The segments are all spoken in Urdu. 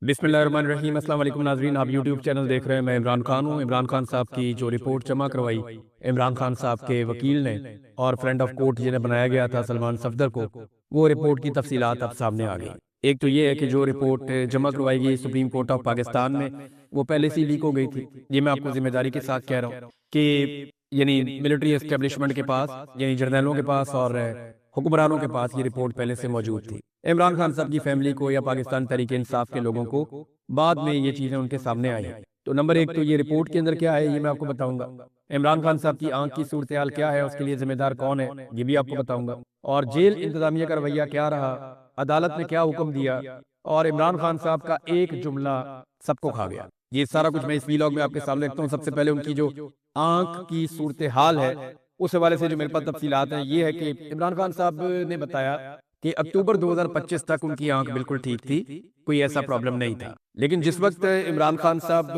بسم اللہ الرحمن الرحیم۔ السلام علیکم ناظرین، آپ یوٹیوب چینل دیکھ رہے ہیں۔ میں عمران خان ہوں۔ عمران خان صاحب کی جو رپورٹ جمع کروائی عمران خان صاحب کے وکیل نے اور فرینڈ آف کورٹ جنہیں بنایا گیا تھا سلمان صفدر کو، وہ رپورٹ کی تفصیلات اب سامنے آ گئی۔ ایک تو یہ ہے کہ جو رپورٹ جمع کروائی گئی سپریم کورٹ آف پاکستان میں، وہ پہلے سے لیک ہو گئی تھی۔ یہ میں آپ کو ذمہ داری کے ساتھ کہہ رہا ہوں کہ یعنی ملٹری اسٹیبلشمنٹ کے پاس، یعنی جرنیلوں کے پاس اور حکمرانوں کے پاس یہ رپورٹ پہلے سے موجود تھی۔ عمران خان صاحب کی فیملی کو یا پاکستان تحریک انصاف کے لوگوں کو بعد میں یہ چیزیں ان کے سامنے آئی ہیں۔ تو نمبر ایک تو یہ رپورٹ کے اندر کیا ہے یہ میں آپ کو بتاؤں گا۔ عمران خان صاحب کی آنکھ کی صورتحال کیا ہے، اس کے لیے ذمہ دار کون ہے، یہ بھی آپ کو بتاؤں گا۔ اور جیل انتظامیہ کا رویہ کیا رہا، عدالت نے کیا حکم دیا، اور عمران خان صاحب کا ایک جملہ سب کو کھا گیا۔ یہ سارا کچھ میں اس ویلاگ میں آپ کے سامنے رکھتا ہوں۔ سب سے پہلے ان کی جو آنکھ کی صورتحال ہے اس حوالے سے جو میرے پاس تفصیلات ہیں، یہ ہے کہ عمران خان صاحب نے بتایا کہ اکتوبر 2025 تک ان کی آنکھ بالکل ٹھیک تھی، کوئی ایسا پرابلم نہیں تھا۔ لیکن جس وقت عمران خان صاحب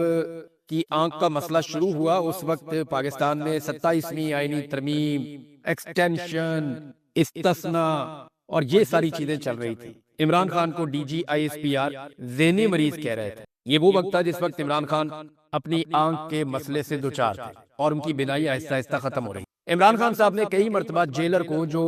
کی آنکھ کا مسئلہ شروع ہوا، اس وقت پاکستان میں 27ویں آئینی ترمیم، ایکسٹینشن، استثناء اور یہ ساری چیزیں چل رہی تھی۔ عمران خان کو D G I S P R ذہنی مریض کہہ رہے تھے۔ یہ وہ وقت تھا جس وقت عمران خان اپنی آنکھ کے مسئلے سے دوچار تھے اور ان کی بینائی آہستہ آہستہ ختم ہو رہی۔ عمران خان صاحب نے کئی مرتبہ جیلر کو، جو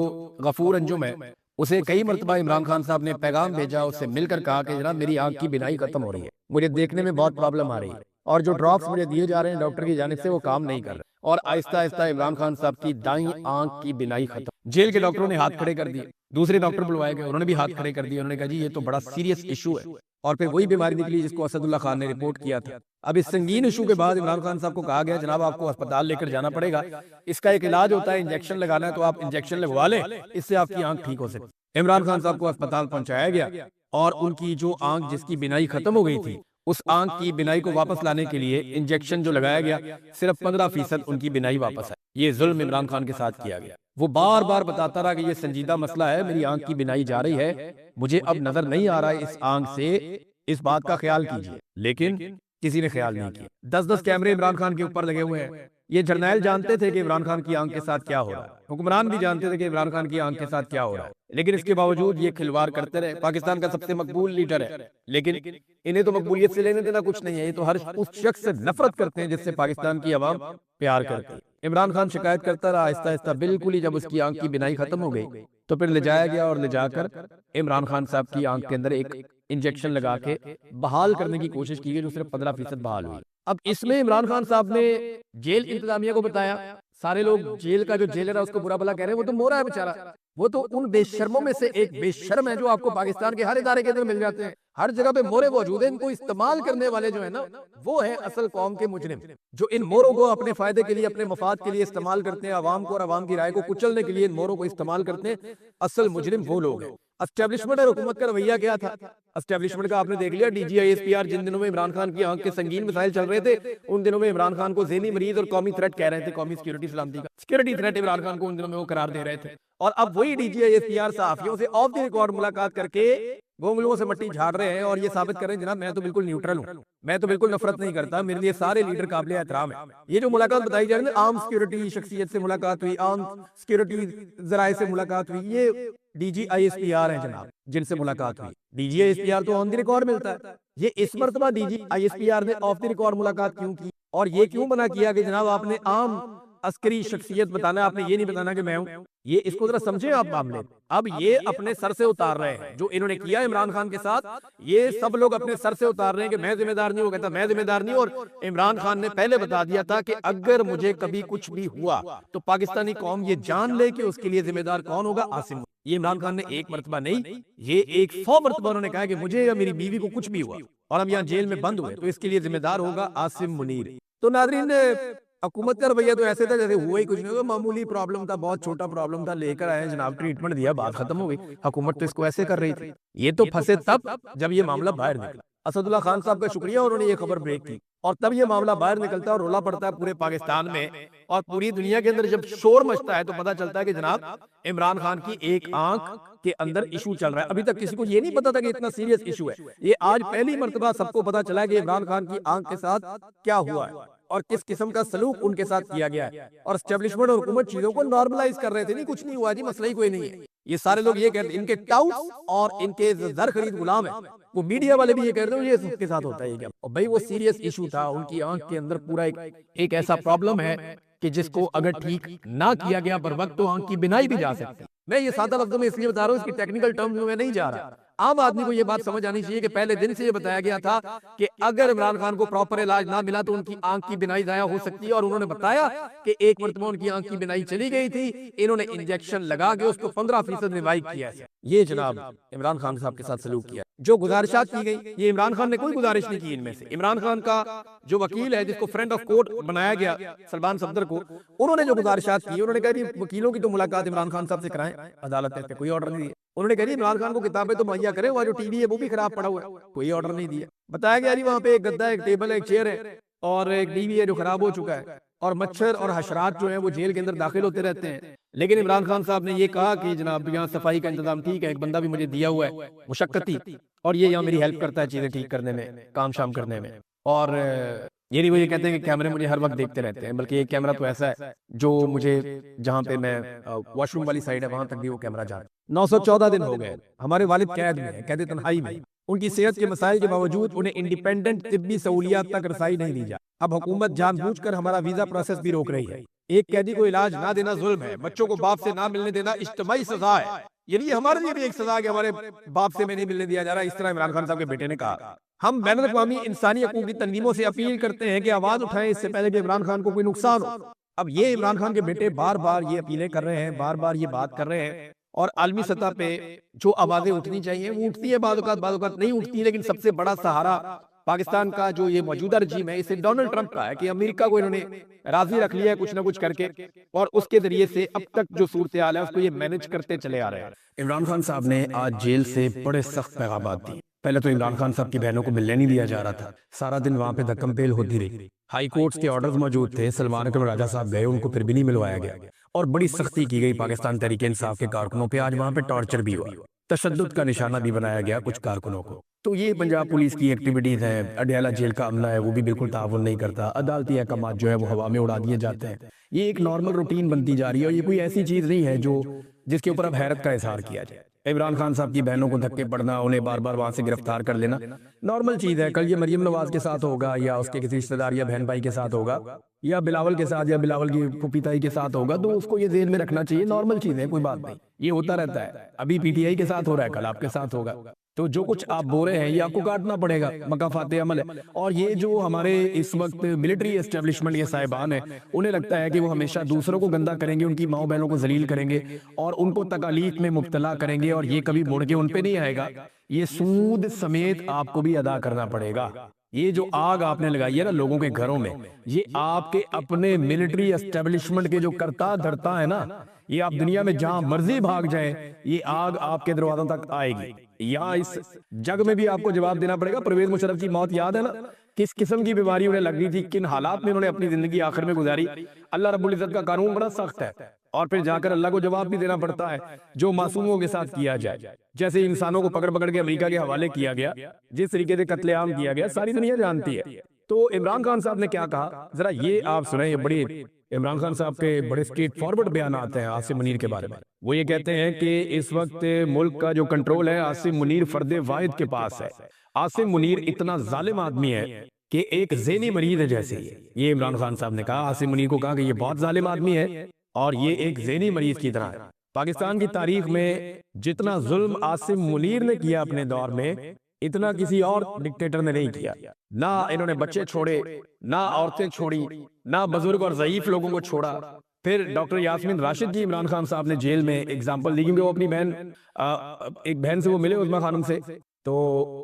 غفور انجم ہے، اسے کئی مرتبہ عمران خان صاحب نے پیغام بھیجا، اس سے مل کر کہا کہ جناب میری آنکھ کی بینائی ختم ہو رہی ہے، مجھے دیکھنے میں بہت پرابلم آ رہی ہے، اور جو ڈراپس مجھے دیے جا رہے ہیں ڈاکٹر کی جانب سے وہ کام نہیں کر رہے، اور آہستہ آہستہ عمران خان صاحب کی دائیں آنکھ کی بینائی ختم۔ جیل کے ڈاکٹروں نے ہاتھ کھڑے کر دیے، دوسرے ڈاکٹر بلوائے گئے، انہوں نے بھی ہاتھ کھڑے کر دیے، انہوں نے کہا جی یہ تو بڑا سیریس ایشو ہے، اور پھر وہی بیماری نکلی جس کو اسد اللہ خان نے رپورٹ کیا تھا۔ اب اس سنگین ایشو کے بعد عمران خان صاحب کو کہا گیا جناب آپ کو ہسپتال لے کر جانا پڑے گا، اس کا ایک علاج ہوتا ہے انجیکشن لگانا ہے، تو آپ انجیکشن لگوا لیں، اس سے آپ کی آنکھ ٹھیک ہو سکتی۔ عمران خان صاحب کو ہسپتال پہنچایا گیا، اور ان کی جو آنکھ جس کی بینائی ختم ہو گئی تھی، اس آنکھ کی بینائی کو واپس لانے کے لیے انجیکشن جو لگایا گیا، صرف 15% ان کی بینائی واپس آئی۔ یہ ظلم عمران خان کے ساتھ کیا گیا۔ وہ بار بار بتاتا رہا کہ یہ سنجیدہ مسئلہ ہے، میری آنکھ کی بینائی جا رہی ہے، مجھے اب نظر نہیں آ رہا ہے اس آنکھ سے، اس بات کا خیال کیجیے، لیکن کسی نے خیال نہیں کیا۔ 10 کیمرے عمران خان کے اوپر لگے ہوئے ہیں۔ یہ جرنیل جانتے تھے کہ عمران خان کی آنکھ کے ساتھ کیا ہو رہا ہے، حکمران بھی جانتے تھے کہ عمران خان کی آنکھ کے ساتھ کیا ہو رہا ہے، لیکن اس کے باوجود یہ کھلواڑ کرتے رہے۔ پاکستان کا سب سے مقبول لیڈر ہے، لیکن انہیں تو مقبولیت سے لینے دینا کچھ نہیں ہے، یہ تو ہر اس شخص سے نفرت کرتے ہیں جس سے پاکستان کی عوام پیار کرتی ہے۔ عمران خان شکایت کرتا رہا، آہستہ آہستہ بالکل ہی جب اس کی آنکھ کی بینائی ختم ہو گئی تو پھر لے جایا گیا، اور لے جا کر عمران خان صاحب کی آنکھ کے اندر ایک انجیکشن لگا کے بحال کرنے کی کوشش کی گئی، جو صرف 15% بحال ہوئی۔ اب اس میں عمران خان صاحب نے جیل انتظامیہ کو بتایا، سارے لوگ جیل کا جو جیلر ہے اس کو برا بھلا کہہ رہے ہیں، وہ تو مورا ہے بیچارہ، وہ تو ان بے شرموں میں سے ایک بے شرم ہے جو آپ کو پاکستان کے ہر ادارے کے اندر مل جاتے ہیں، ہر جگہ پہ مورے موجود ہیں۔ ان کو استعمال کرنے والے جو ہیں نا، وہ ہیں اصل قوم کے مجرم، جو ان موروں کو اپنے فائدے کے لیے، اپنے مفاد کے لیے استعمال کرتے ہیں، عوام کو اور عوام کی رائے کو کچلنے کے لیے ان موروں کو استعمال کرتے ہیں۔ اصل مجرم وہ لوگ ہیں۔ اسٹیبلشمنٹ اور حکومت کا رویہ کیا تھا؟ اسٹیبلشمنٹ کا آپ نے دیکھ لیا، D G I S P R جن دنوں میں عمران خان کی آنکھ کے سنگین مسائل چل رہے تھے، ان دنوں میں عمران خان کو ذہنی مریض اور قومی تھریٹ کہہ رہے تھے، قومی سیکورٹی سلامتی کا سیکورٹی تھریٹ عمران خان کو ان دنوں میں وہ قرار دے رہے تھے۔ اور اب وہی D G I S P R صحافیوں سے آف دی ریکارڈ ملاقات کر کے گونگلوں سے مٹی جھاڑ رہے ہیں، اور یہ ثابت کر رہے ہیں جناب میں تو بالکل نیوٹرل ہوں، میں تو بالکل نفرت نہیں کرتا، میرے لیے سارے لیڈر قابل احترام ہیں۔ یہ جو ملاقات بتائی جا رہی ہے، عام سیکورٹی شخصیت سے ملاقات ہوئی، عام سیکورٹی ذرائع سے ملاقات ہوئی، یہ D G I S P R ہیں جناب جن سے ملاقات ہوئی۔ D G I S P R تو آن دی ریکارڈ ملتا ہے، یہ اس مرتبہ D G I S P R نے آف دی ریکارڈ ملاقات کیوں کی، اور یہ کیوں منع کیا کہ جناب آپ نے عام عسکری شخصیت بتانا، آپ نے یہ نہیں بتانا کہ میں ہوں۔ یہ اس کو ذرا سمجھیں آپ معاملے۔ اب یہ اپنے سر سے اتار رہے ہیں جو انہوں نے کیا عمران خان کے ساتھ، یہ سب لوگ اپنے سر سے اتار رہے ہیں کہ میں ذمہ دار نہیں ہوں، کہتا میں ذمہ دار نہیں، اور عمران خان نے پہلے بتا دیا تھا کہ اگر مجھے کبھی کچھ بھی ہوا تو پاکستانی قوم یہ جان لے کہ اس کے لیے ذمہ دار کون ہوگا، عاصم۔ یہ عمران خان نے ایک مرتبہ نہیں، یہ 100 مرتبہ انہوں نے کہا کہ مجھے یا میری بیوی کو کچھ بھی ہوا اور ہم یہاں جیل میں بند ہوئے تو اس کے لیے ذمہ دار ہوگا عاصم منیر۔ تو ناظرین، حکومت کا رویہ تو ایسے تھا جیسے ہوا ہی کچھ نہیں ہوا، معمولی پرابلم تھا، بہت چھوٹا پرابلم تھا، لے کر آئے جناب، ٹریٹمنٹ دیا، بات ختم ہو گئی۔ حکومت تو اس کو ایسے کر رہی تھی۔ یہ تو پھنسے تب جب یہ معاملہ باہر نکلا۔ اسد اللہ خان صاحب کا شکریہ، انہوں نے یہ خبر بریک کی، اور تب یہ معاملہ باہر نکلتا ہے اور رولا پڑتا ہے پورے پاکستان میں اور پوری دنیا کے اندر۔ جب شور مچتا ہے تو پتہ چلتا ہے کہ جناب عمران خان کی ایک آنکھ کے اندر ایشو چل رہا ہے۔ ابھی تک کسی کو یہ نہیں پتا تھا کہ اتنا سیریس ایشو ہے، یہ آج پہلی مرتبہ سب کو پتا چلا کہ عمران خان کی آنکھ کے ساتھ کیا ہوا ہے۔ اور کس قسم کا سلوک ان کے ساتھ کیا گیا ہے، اور اسٹیبلشمنٹ اور حکومت چیزوں کو نارملائز کر رہے تھے، نہیں کچھ نہیں ہوا جی، مسئلہ ہی کوئی نہیں ہے۔ یہ سارے لوگ یہ کہتے ہیں، ان کے ٹاؤس اور ان کے زر خرید غلام ہیں، وہ میڈیا والے بھی یہ کہتے ہیں یہ سب کے ساتھ ہوتا ہے کیا؟ اور بھائی وہ سیریس ایشو تھا، ان کی آنکھ کے اندر پورا ایک ایسا پرابلم ہے کہ جس کو اگر ٹھیک نہ کیا گیا بر وقت تو آنکھ کی بینائی بھی جا سکتی۔ میں یہ سادہ لفظوں میں اس لیے بتا رہا ہوں، اس کی ٹیکنیکل ٹرمز میں نہیں جا رہا۔ عام آدمی کو یہ بات سمجھ آنی چاہیے کہ پہلے دن سے یہ بتایا گیا تھا کہ اگر عمران خان کو پراپر علاج نہ ملا تو ان کی آنکھ کی بینائی ضائع ہو سکتی ہے، اور انہوں نے بتایا کہ ایک مرتبہ ان کی آنکھ کی بینائی چلی گئی تھی، انہوں نے انجیکشن لگا کے اس کو 15% ریوائو کیا ہے۔ یہ جناب عمران خان صاحب کے ساتھ سلوک کیا۔ جو گزارشات کی گئی، یہ عمران خان نے کوئی گزارش نہیں کی ان میں سے۔ عمران خان کا جو وکیل ہے، جس کو فرینڈ آف کورٹ بنایا گیا سلمان صفدر کو، انہوں نے جو گزارشات کی، انہوں نے کہا کہ وکیلوں کی تو ملاقات عمران خان صاحب سے کرائیں، عدالت نے کوئی آرڈر نہیں دیا۔ انہوں نے کہا جی عمران خان کو کتابیں تو مہیا کرے، وہ جو ٹی وی ہے وہ بھی خراب پڑا ہوا ہے، کوئی آرڈر نہیں دیا۔ بتایا گیا جی وہاں پہ ایک گدا ہے، ایک ٹیبل ہے، ایک چیئر ہے، اور ایک ٹی وی ہے جو خراب ہو چکا ہے، اور مچھر اور حشرات جو ہیں وہ جیل کے اندر داخل ہوتے رہتے ہیں۔ لیکن عمران خان صاحب نے یہ کہا کہ جناب یہاں صفائی کا انتظام ٹھیک ہے، ایک بندہ بھی مجھے دیا ہوا ہے مشقتی، اور یہ یہاں میری ہیلپ کرتا ہے چیزیں ٹھیک کرنے میں، کام شام کرنے میں۔ اور یہ نہیں وہ یہ کہتے ہیں کہ کیمرے مجھے ہر وقت دیکھتے رہتے ہیں، بلکہ ایک کیمرہ تو ایسا ہے جو مجھے جہاں پہ میں واش روم والی سائڈ ہے وہاں تک بھی وہ کیمرہ جاتا ہے۔ 914 دن ہو گئے ہمارے والد قید میں ہیں، قید تنہائی میں۔ ان کی صحت کے مسائل کے باوجود انہیں انڈیپینڈنٹ طبی سہولیات تک رسائی نہیں دی جا۔ اب حکومت جان بوجھ کر ہمارا ویزا پروسیس بھی روک رہی ہے۔ ایک قیدی کو علاج نہ دینا ظلم ہے، بچوں کو باپ سے نہ ملنے دینا اجتماعی سزا ہے۔ یعنی ہمارے لیے بھی ایک سزا ہے کہ ہمارے باپ سے میں نہیں ملنے دیا جا رہا، اس طرح عمران خان صاحب کے بیٹے نے کہا۔ ہم بین الاقوامی انسانی حقوق کی تنظیموں سے اپیل کرتے ہیں کہ آواز اٹھائیں اس سے پہلے کہ عمران خان کو کوئی نقصان ہو۔ اب یہ عمران خان کے بیٹے بار بار یہ اپیلیں کر رہے ہیں، بار بار یہ بات کر رہے ہیں، اور عالمی سطح پہ جو آوازیں اٹھنی چاہیے وہ اٹھتی ہیں، بعض اوقات نہیں اٹھتی، لیکن سب سے بڑا سہارا پاکستان کا جو یہ موجودہ رجیم ہے، اسے ڈونلڈ ٹرمپ کا ہے کہ امریکہ کو انہوں نے راضی رکھ لیا ہے کچھ نہ کچھ کر کے، اور اس کے ذریعے سے اب تک جو صورتحال ہے اس کو یہ مینج کرتے چلے آ رہے ہیں۔ عمران خان صاحب نے آج جیل سے بڑے سخت پیغامات دی۔ پہلے تو عمران خان صاحب کی بہنوں کو ملنے نہیں دیا جا رہا تھا، سارا دن وہاں پہ دھکم پیل ہوتی رہی۔ ہائی کورٹس کے آرڈرز موجود تھے، سلمان اکرم راجہ صاحب گئے، ان کو پھر بھی نہیں ملوایا گیا، اور بڑی سختی کی گئی پاکستان تحریک انصاف کے کارکنوں پہ۔ آج وہاں پہ ٹارچر بھی ہوا، تشدد کا نشانہ بھی بنایا گیا کچھ کارکنوں کو۔ تو یہ پنجاب پولیس کی ایکٹیویٹیز ہیں، اڈیالہ جیل کا عملہ ہے وہ بھی بالکل تعاون نہیں کرتا، عدالتی احکامات جو ہے وہ ہوا میں اڑا دیے جاتے ہیں۔ یہ ایک نارمل روٹین بنتی جا رہی ہے، اور یہ کوئی ایسی چیز نہیں ہے جس کے اوپر اب حیرت کا اظہار کیا جائے۔ عمران خان صاحب کی بہنوں کو دھکے پڑنا، انہیں بار بار وہاں سے گرفتار کر لینا نارمل چیز ہے۔ کل یہ مریم نواز کے ساتھ ہوگا، یا اس کے کسی رشتہ دار یا بہن بھائی کے ساتھ ہوگا، یا بلاول کے ساتھ، یا بلاول کی پھوپھی تائی کے ساتھ ہوگا، تو اس کو یہ ذہن میں رکھنا چاہیے، نارمل چیز ہے، کوئی بات نہیں، یہ ہوتا رہتا ہے۔ ابھی پی ٹی آئی کے ساتھ ہو رہا ہے، کل آپ کے ساتھ ہوگا، تو جو کچھ آپ بول رہے ہیں یہ آپ کو کاٹنا پڑے گا، مکافات عمل ہے۔ اور یہ جو ہمارے اس وقت ملٹری اسٹیبلشمنٹ یہ صاحبان ہیں، انہیں لگتا ہے کہ وہ ہمیشہ دوسروں کو گندا کریں گے، ان کی ماؤں بہنوں کو ذلیل کریں گے، اور ان کو تکالیف میں مبتلا کریں گے، اور یہ کبھی مڑ کے ان پہ نہیں آئے گا۔ یہ سود سمیت آپ کو بھی ادا کرنا پڑے گا۔ یہ جو آگ آپ نے لگائی ہے نا لوگوں کے گھروں میں، یہ آپ کے اپنے ملٹری اسٹیبلشمنٹ کے جو کرتا دھرتا ہے نا، یہ آپ دنیا میں جہاں مرضی بھاگ جائیں، یہ آگ آپ کے دروازوں تک آئے گی۔ یہاں اس جگ میں بھی آپ کو جواب دینا پڑے گا۔ پرویز مشرف کی موت یاد ہے نا، کس قسم کی بیماری انہیں لگ رہی تھی، کن حالات میں انہوں نے اپنی زندگی آخر میں گزاری۔ اللہ رب العزت کا قانون بڑا سخت ہے، اور پھر جا کر اللہ کو جواب بھی دینا پڑتا ہے جو معصوموں کے ساتھ کیا جائے۔ جیسے انسانوں کو پکڑ پکڑ کے امریکہ کے حوالے کیا گیا، جس طریقے سے قتل عام کیا گیا، ساری دنیا جانتی ہے۔ تو عمران خان صاحب نے کیا کہا ذرا یہ آپ سنیں، یہ بڑی عمران خان صاحب کے بڑے اسٹریٹ فارورڈ بیانات ہیں عاصم منیر کے بارے میں۔ وہ یہ کہتے ہیں کہ اس وقت ملک کا جو کنٹرول ہے عاصم منیر فرد واحد کے پاس ہے۔ عاصم منیر اتنا ظالم آدمی ہے کہ ایک ذہنی مریض ہے جیسے ہی۔ یہ عمران خان صاحب نے کہا، عاصم منیر کو کہا کہ یہ بہت ظالم آدمی ہے، اور یہ ایک ذہنی مریض کی طرح ہے۔ پاکستان کی تاریخ میں جتنا ظلم عاصم منیر نے کیا اپنے دور میں، اتنا کسی اور ڈکٹیٹر نے نہیں کیا۔ نہ انہوں نے بچے چھوڑے، نہ عورتیں چھوڑی، نہ بزرگ اور ضعیف لوگوں کو چھوڑا۔ پھر ڈاکٹر یاسمین راشد کی عمران خان صاحب نے جیل میں اگزامپل دی، کیونکہ وہ اپنی بہن ایک بہن سے وہ ملے عظمیٰ خانم سے، تو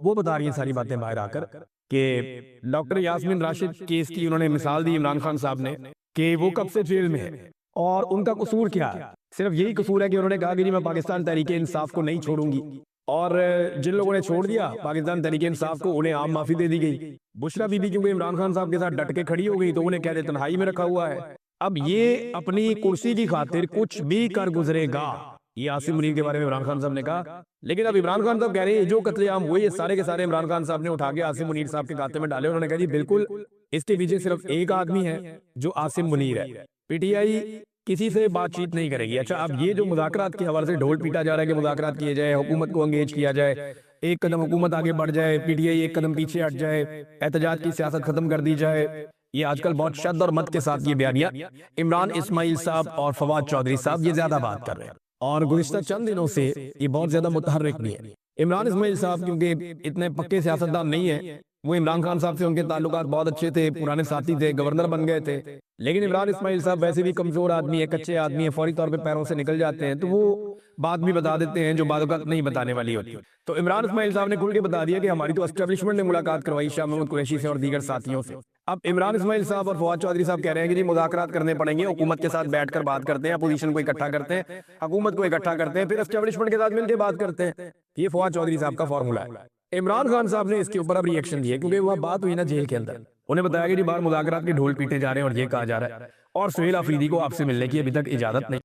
وہ بتا رہی ہیں ساری باتیں باہر آ کر کہ ڈاکٹر یاسمین راشد کیس کی انہوں نے مثال دی عمران خان صاحب نے کہ وہ کب سے جیل میں ہے اور ان کا قصور کیا ہے۔ صرف یہی قصور ہے کہ انہوں نے کہا کہ جی میں پاکستان تحریک انصاف کو نہیں چھوڑوں گی، اور جن لوگوں نے چھوڑ دیا پاکستان تحریک انصاف کو، انہیں عام معافی دے دی گئی۔ بشرا بی بی کیونکہ عمران خان صاحب کے ساتھ ڈٹ کے کھڑی ہو گئی تو انہیں قید تنہائی میں رکھا ہوا ہے۔ اب یہ اپنی کرسی کی خاطر کچھ بھی کر گزرے گا، یہ عاصم منیر کے بارے میں عمران خان صاحب نے کہا۔ لیکن اب عمران خان صاحب کہہ رہے ہیں جو قتل عام ہوئے یہ سارے کے سارے عمران خان صاحب نے اٹھا کے عاصم منیر صاحب کے کھاتے میں ڈالے۔ انہوں نے کہا جی بالکل اس کے پیچھے صرف ایک آدمی ہے جو عاصم منیر ہے. پی ٹی آئی کسی سے بات چیت نہیں کرے گی. اچھا، اب یہ جو مذاکرات کے حوالے سے ڈھول پیٹا جا رہا ہے کہ مذاکرات کیے جائے, حکومت کو انگیج کیا جائے, ایک قدم حکومت آگے بڑھ جائے, پی ٹی آئی ایک قدم پیچھے ہٹ جائے, احتجاج کی سیاست ختم کر دی جائے, یہ آج کل بہت شد اور مت کے ساتھ یہ بیانیہ عمران اسماعیل صاحب اور فواد چودھری صاحب یہ زیادہ بات کر رہے ہیں, اور گزشتہ چند دنوں سے یہ بہت زیادہ متحرک بھی ہے. عمران اسماعیل صاحب کیونکہ اتنے پکے سیاستدان نہیں ہیں, وہ عمران خان صاحب سے ان کے تعلقات بہت اچھے تھے, پرانے ساتھی تھے, گورنر بن گئے تھے, لیکن عمران اسماعیل صاحب ویسے بھی کمزور آدمی ہے, کچے آدمی ہے, فوری طور پہ پیروں سے نکل جاتے ہیں, تو وہ بات بھی بتا دیتے ہیں جو بعض اوقات نہیں بتانے والی ہوتی. تو عمران اسماعیل صاحب نے کھل کے بتا دیا کہ ہماری تو اسٹیبلشمنٹ نے ملاقات کروائی شاہ محمود قریشی سے اور دیگر ساتھیوں سے. اب عمران اسماعیل صاحب اور فواد چودھری صاحب کہہ رہے ہیں کہ جی مذاکرات کرنے پڑیں گے, حکومت کے ساتھ بیٹھ کر بات کرتے ہیں, اپوزیشن کو اکٹھا کرتے ہیں, حکومت کو اکٹھا کرتے ہیں, پھر اسٹیبلشمنٹ کے ساتھ مل کے بات کرتے ہیں. یہ فواد چودھری صاحب کا فارمولا ہے. عمران خان صاحب نے اس کے اوپر اب ری ایکشن دیا کیونکہ وہ بات ہوئی نا جیل کے اندر, انہیں بتایا کہ جی باہر مذاکرات کے ڈھول پیٹے جا رہے ہیں اور یہ کہا جا رہا ہے, اور سہیل آفریدی کو آپ سے ملنے کی ابھی تک اجازت نہیں.